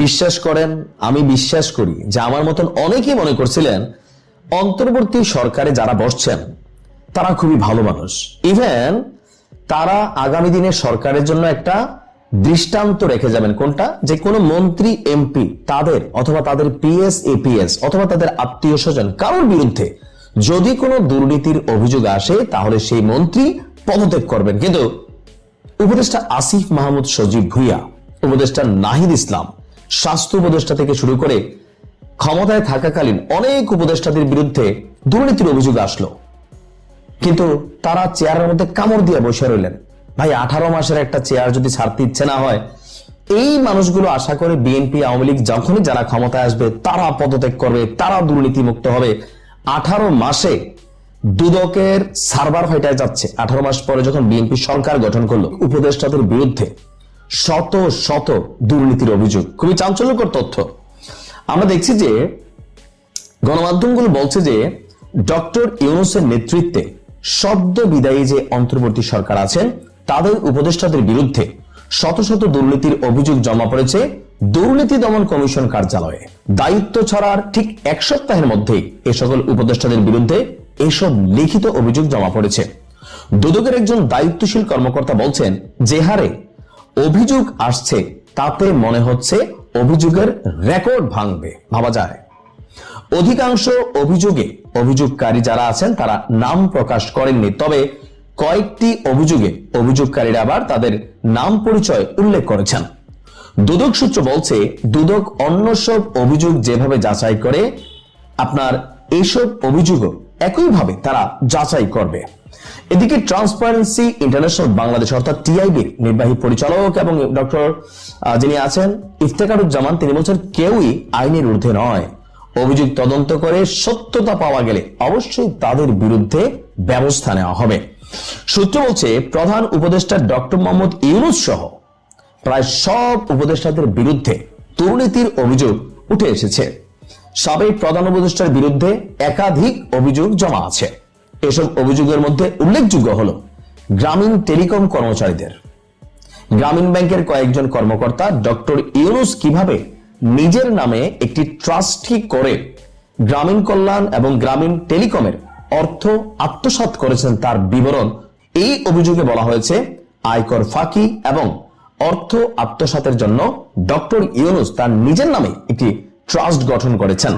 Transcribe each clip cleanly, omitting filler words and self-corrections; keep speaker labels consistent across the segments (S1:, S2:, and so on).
S1: বিশ্বাস করেন, আমি বিশ্বাস করি যে আমার মতন অনেকেই মনে করছিলেন অন্তর্বর্তী সরকারে যারা বসছেন তারা খুবই ভালো মানুষ। ইভেন তারা আগামী দিনে সরকারের জন্য একটা দৃষ্টান্ত রেখে যাবেন। কোনটা? যে কোনো মন্ত্রী এমপি তাদের অথবা তাদের পিএস এপিএস অথবা তাদের আত্মীয় স্বজন কারোর বিরুদ্ধে যদি কোনো দুর্নীতির অভিযোগ আসে তাহলে সেই মন্ত্রী পদত্যাগ করবেন। কিন্তু উপদেষ্টা আসিফ মাহমুদ সজীব ভুইয়া, উপদেষ্টা নাহিদ ইসলাম, স্বাস্থ্য উপদেষ্টা থেকে শুরু করে ক্ষমতায় থাকাকালীন অনেক উপদেষ্টাদের বিরুদ্ধে দুর্নীতির অভিযোগ আসলো, কিন্তু তারা চেয়ারের মধ্যে কামড় দিয়ে বসে রইলেন। ভাই, 18 মাসের একটা চেয়ার যদি ছাড়তে ইচ্ছে না হয়, এই মানুষগুলো আশা করে বিএনপি আওয়ামী লীগ যখনই যারা ক্ষমতায় আসবে তারা পদত্যাগ করবে, তারা দুর্নীতি মুক্ত হবে। 18 মাসে দুদকের সার্ভার ফাইটায় যাচ্ছে। 18 মাস পরে যখন বিএনপি সরকার গঠন করলো, উপদেষ্টাদের বিরুদ্ধে শত শত দুর্নীতির অভিযোগ। খুবই চাঞ্চল্যকর তথ্য। আমরা দেখছি যে গণমাধ্যমগুলো বলছে যে ডক্টর ইউনূসের নেতৃত্বে সদ্য বিদায়ী যে অন্তর্বর্তী সরকার আছেন তাদের উপদেষ্টাদের বিরুদ্ধে শত শত দুর্নীতির অভিযোগ জমা পড়েছে দুর্নীতি দমন কমিশন কার্যালয়ে। দায়িত্ব ছাড়ার ঠিক 1 সপ্তাহের মধ্যেই এ সকল উপদেষ্টাদের বিরুদ্ধে এসব লিখিত অভিযোগ জমা পড়েছে। দুদকের একজন দায়িত্বশীল কর্মকর্তা বলছেন, যে হারে অভিযোগ আসছে তাতে মনে হচ্ছে অভিযোগের রেকর্ড ভাঙবে। ভাবা যায়। অধিকাংশ অভিযোগে অভিযোগকারী যারা আছেন তারা নাম প্রকাশ করেননি, তবে কয়েকটি অভিযোগে অভিযোগকারীরা আবার তাদের নাম পরিচয় উল্লেখ করেছেন। দুদক সূত্র বলছে, দুদক অন্য সব অভিযোগ যেভাবে যাচাই করে আপনার এইসব অভিযোগও একইভাবে তারা যাচাই করবে। এদিকে ট্রান্সপারেন্সি ইন্টারন্যাশনাল বাংলাদেশ অর্থাৎ টিআইবির নির্বাহী পরিচালক এবং ডক্টর যিনি আছেন ইফতেখারুজ্জামান, তিনি বলছেন কেউই আইনের ঊর্ধ্বে নয়। অভিযোগ তদন্ত করে সত্যতা পাওয়া গেলে অবশ্যই তাদের বিরুদ্ধে ব্যবস্থা নেওয়া হবে। সূত্র বলছে, প্রধান উপদেষ্টা ডক্টর মোহাম্মদ ইউনূস সহ প্রায় সব উপদেষ্টাদের বিরুদ্ধে দুর্নীতির অভিযোগ উঠে এসেছে। সাবেক প্রধান উপদেষ্টার বিরুদ্ধে একাধিক অভিযোগ জমা আছে। এসব অভিযোগের মধ্যে উল্লেখযোগ্য হলো গ্রামীণ টেলিকম কর্মচারীদের। গ্রামীণ ব্যাংকের কয়েকজন কর্মকর্তা ডক্টর ইউনূস কিভাবে নিজের নামে একটি ট্রাস্টি করে গ্রামীণ কল্যাণ এবং গ্রামীণ টেলিকমের অর্থ আত্মসাৎ করেছেন তার বিবরণ এই অভিযোগে বলা হয়েছে। আয়কর ফাঁকি এবং অর্থ আত্মসাতের জন্য ডক্টর ইউনূস তার নিজের নামে একটি ট্রাস্ট গঠন করেছেন।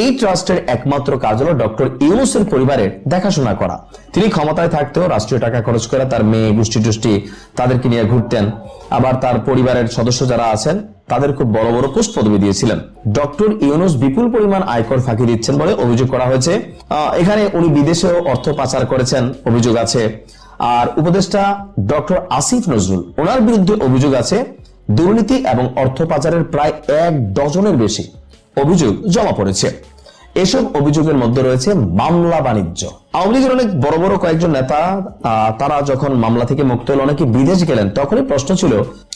S1: এই ট্রাস্টের একমাত্র কাজ হলো ডক্টর ইউনূসের পরিবারের দেখাশোনা করা। তিনি ক্ষমতায় থাকতেও রাষ্ট্রীয় টাকা খরচ করে তার মেয়ে গোষ্ঠী টুষ্টি তাদেরকে নিয়ে ঘুরতেন। আবার তার পরিবারের সদস্য যারা আছেন তাদের খুব বড় বড় পোস্ট পদবি দিয়েছিলেন। ডক্টর ইউনূস বিপুল পরিমাণ আয়কর ফাঁকি দিচ্ছেন বলে অভিযোগ করা হয়েছে। এখানে উনি বিদেশেও অর্থ পাচার করেছেন অভিযোগ আছে। আর উপদেষ্টা ডক্টর আসিফ নজরুল, ওনার বিরুদ্ধে অভিযোগ আছে দুর্নীতি এবং অর্থ পাচারের প্রায় 1 ডজনের বেশি অভিযোগ জমা পড়েছে। এসব অভিযোগের মধ্যে রয়েছে মামলা বাণিজ্য। আওয়ামী লীগের অনেক বড় বড় কয়েকজন নেতা তারা যখন মামলা থেকে মুক্ত হল, অনেকে বিদেশ গেলেন, তখনই প্রশ্ন ছিল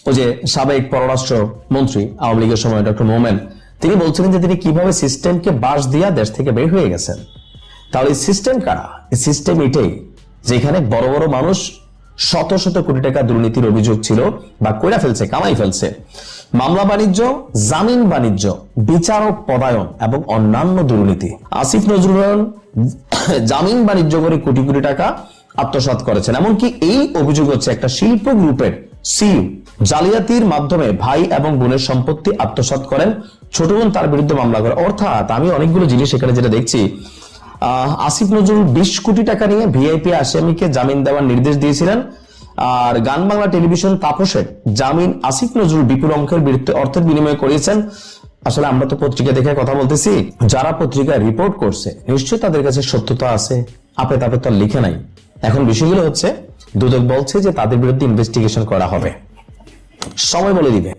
S1: ওই যে সাবেক পররাষ্ট্র মন্ত্রী আওয়ামী লীগের সময় ডক্টর মোমেন, তিনি বলছিলেন যে তিনি কিভাবে সিস্টেমকে বাস দিয়া দেশ থেকে বের হয়ে গেছেন। তাহলে এই সিস্টেম কারা? এই সিস্টেম এটাই যেখানে বড় বড় মানুষ শত শত কোটি টাকা দুর্নীতির অভিযোগ ছিল বা কইরা ফেলছে, কামাই ফেলছে। মামলা বাণিজ্য, জামিন বাণিজ্য, বিচারক পদায়ন এবং অন্যান্য দুর্নীতি। আসিফ নজরুল জামিন বাণিজ্য করে কোটি কোটি টাকা আত্মসাৎ করেছেন। এমনকি এই অভিযোগ হচ্ছে একটা শিল্প গ্রুপের সিইও জালিয়াতির মাধ্যমে ভাই এবং বোনের সম্পত্তি আত্মসাৎ করেন, ছোট বোন তার বিরুদ্ধে মামলা করে। অর্থাৎ আমি অনেকগুলো জিনিস এখানে যেটা দেখছি, আসিফ নজরুল 20 কোটি টাকা নিয়ে ভিআইপি আসামিকে জামিন দেওয়ার নির্দেশ দিয়েছিলেন। আর গান বাংলা টেলিভিশন তাপসের জামিন আসিফ নজরুল বিপুল অঙ্কের বিরুদ্ধে অর্থের বিনিময় করিয়েছেন। আসলে আমরা তো পত্রিকা দেখে কথা বলতেছি, যারা পত্রিকায় রিপোর্ট করছে নিশ্চয়ই তাদের কাছে সত্যতা আছে, আপে তাপে তো লিখে নাই। এখন বিষয়গুলো হচ্ছে দুদক বলছে যে তাদের বিরুদ্ধে ইনভেস্টিগেশন করা হবে, সময় বলে দিবে।